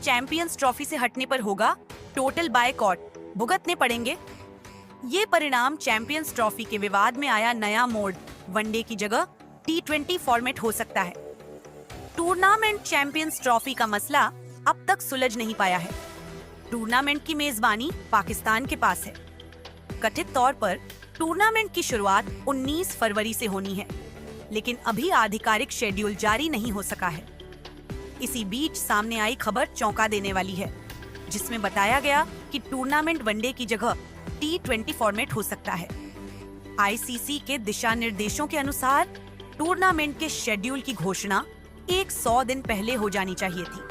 Champions trophy से हटने पर होगा टोटल बायकॉट, भुगतने पड़ेंगे। ये परिणाम चैंपियंस ट्रॉफी के विवाद में आया नया मोड़, वनडे की जगह T20 फॉर्मेट हो सकता है। टूर्नामेंट चैंपियंस ट्रॉफी का मसला अब तक सुलझ नहीं पाया है। टूर्नामेंट की मेजबानी पाकिस्तान के पास है। कथित तौर पर टूर्नामेंट की शुरुआत 19 फरवरी से होनी है, लेकिन अभी आधिकारिक शेड्यूल जारी नहीं हो सका है। इसी बीच सामने आई खबर चौंका देने वाली है, जिसमें बताया गया कि टूर्नामेंट वनडे की जगह T20 फॉर्मेट हो सकता है। आईसीसी के दिशा निर्देशों के अनुसार टूर्नामेंट के शेड्यूल की घोषणा 100 दिन पहले हो जानी चाहिए थी।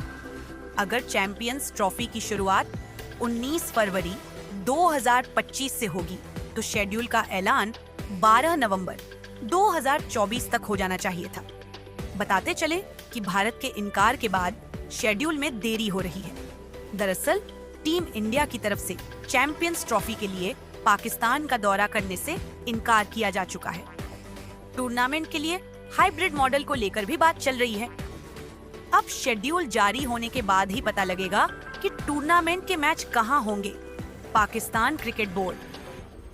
अगर चैंपियंस ट्रॉफी की शुरुआत 19 फरवरी 2025 से होगी, तो शेड्यूल का ऐलान 12 नवंबर 2024 तक हो जाना चाहिए था। बताते चले कि भारत के इनकार के बाद शेड्यूल में देरी हो रही है। दरअसल टीम इंडिया की तरफ से चैंपियंस ट्रॉफी के लिए पाकिस्तान का दौरा करने से इनकार किया जा चुका है। टूर्नामेंट के लिए हाइब्रिड मॉडल को लेकर भी बात चल रही है। अब शेड्यूल जारी होने के बाद ही पता लगेगा कि टूर्नामेंट के मैच कहां होंगे। पाकिस्तान क्रिकेट बोर्ड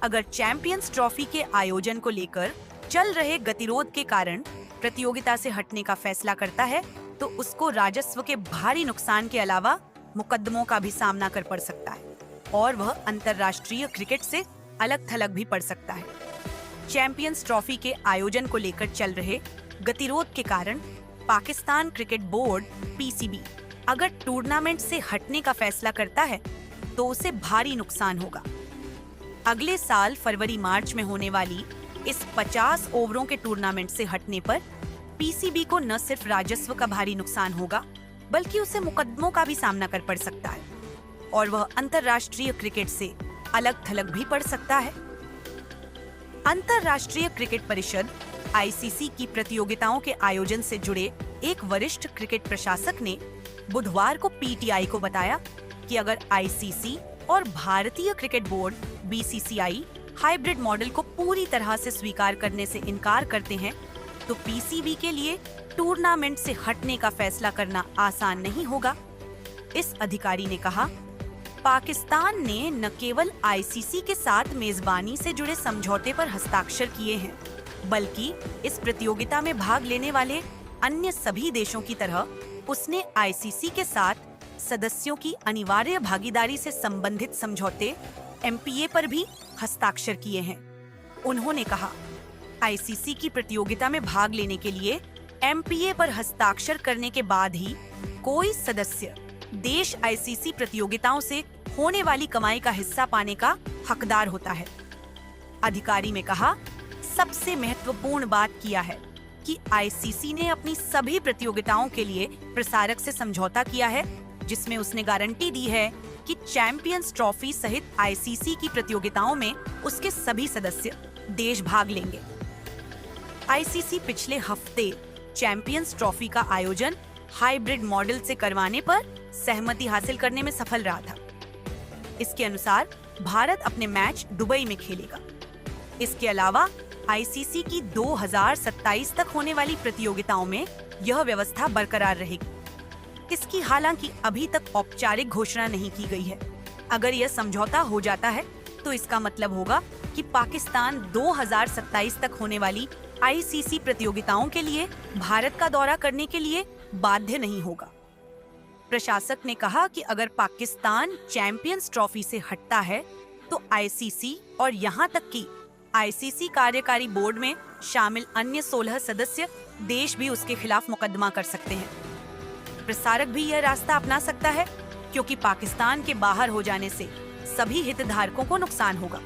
अगर चैंपियंस ट्रॉफी के आयोजन को लेकर चल रहे गतिरोध के कारण प्रतियोगिता से हटने का फैसला करता है, तो उसको राजस्व के भारी नुकसान के अलावा मुकदमों का भी सामना कर पड़ सकता है और वह अंतर्राष्ट्रीय क्रिकेट से अलग थलग भी पड़ सकता है। चैंपियंस ट्रॉफी के आयोजन को लेकर चल रहे गतिरोध के कारण पाकिस्तान क्रिकेट बोर्ड PCB अगर टूर्नामेंट से हटने का फैसला करता है, तो उसे भारी नुकसान होगा। अगले साल फरवरी-मार्च में होने वाली इस 50 ओवरों के टूर्नामेंट से हटने पर PCB को न सिर्फ राजस्व का भारी नुकसान होगा, बल्कि उसे मुकदमों का भी सामना कर पड़ सकता है और वह अंतर्राष्ट्रीय क्रिकेट से अलग थलग भी पड़ सकता है। अंतर्राष्ट्रीय क्रिकेट परिषद ICC की प्रतियोगिताओं के आयोजन से जुड़े एक वरिष्ठ क्रिकेट प्रशासक ने बुधवार को PTI को बताया कि अगर ICC और भारतीय cricket board BCCI hybrid model को पूरी तरह से स्वीकार करने से इनकार करते हैं, तो PCB के लिए टूर्नामेंट से हटने का फैसला करना आसान नहीं होगा। इस अधिकारी ने कहा, पाकिस्तान ने न केवल ICC के साथ मेजबानी से जुड़े समझौते पर हस्ताक्षर किए हैं, बल्कि इस प्रतियोगिता में भाग लेने वाले अन्य सभी देशों की तरह उसने ICC के साथ सदस्यों की अनिवार्य भागीदारी से संबंधित समझौते MPA पर भी हस्ताक्षर किए हैं। उन्होंने कहा, ICC की प्रतियोगिता में भाग लेने के लिए MPA पर हस्ताक्षर करने के बाद ही कोई सदस्य देश ICC प्रतियोगिताओं से होने वाली कमाई का हिस्सा पाने का हकदार होता है। अधिकारी ने कहा, सबसे महत्वपूर्ण बात किया है कि ICC ने अपनी सभी प्रतियोगिताओं के लिए प्रसारक से समझौता किया है, जिसमें उसने गारंटी दी है कि चैंपियंस ट्रॉफी सहित ICC की प्रतियोगिताओं में उसके सभी सदस्य देश भाग लेंगे। ICC पिछले हफ्ते चैंपियंस ट्रॉफी का आयोजन हाइब्रिड मॉडल से करवाने पर सहमति हासिल करने में सफल रहा था। इसके अनुसार भारत अपने मैच दुबई में खेलेगा। इसके अलावा ICC की 2027 तक होने वाली प्रतियोगिताओं में यह व्यवस्था बरकरार रहेगी। इसकी हालांकि अभी तक औपचारिक घोषणा नहीं की गई है। अगर यह समझौता हो जाता है, तो इसका मतलब होगा कि पाकिस्तान 2027 तक होने वाली ICC प्रतियोगिताओं के लिए भारत का दौरा करने के लिए बाध्य नहीं होगा। प्रशासक ने कहा कि अगर पाकिस्तान चैंपियंस ट्रॉफी से हटता है, तो ICC और यहां तक कि ICC कार्यकारी बोर्ड में शामिल अन्य 16 सदस्य देश भी उसके खिलाफ मुकदमा कर सकते हैं। प्रसारक भी यह रास्ता अपना सकता है, क्योंकि पाकिस्तान के बाहर हो जाने से सभी हितधारकों को नुकसान होगा।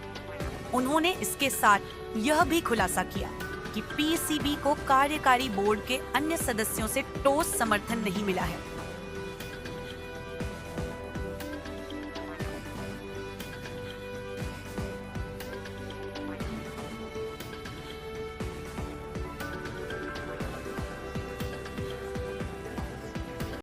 उन्होंने इसके साथ यह भी खुलासा किया कि PCB को कार्यकारी बोर्ड के अन्य सदस्यों से ठोस समर्थन नहीं मिला है।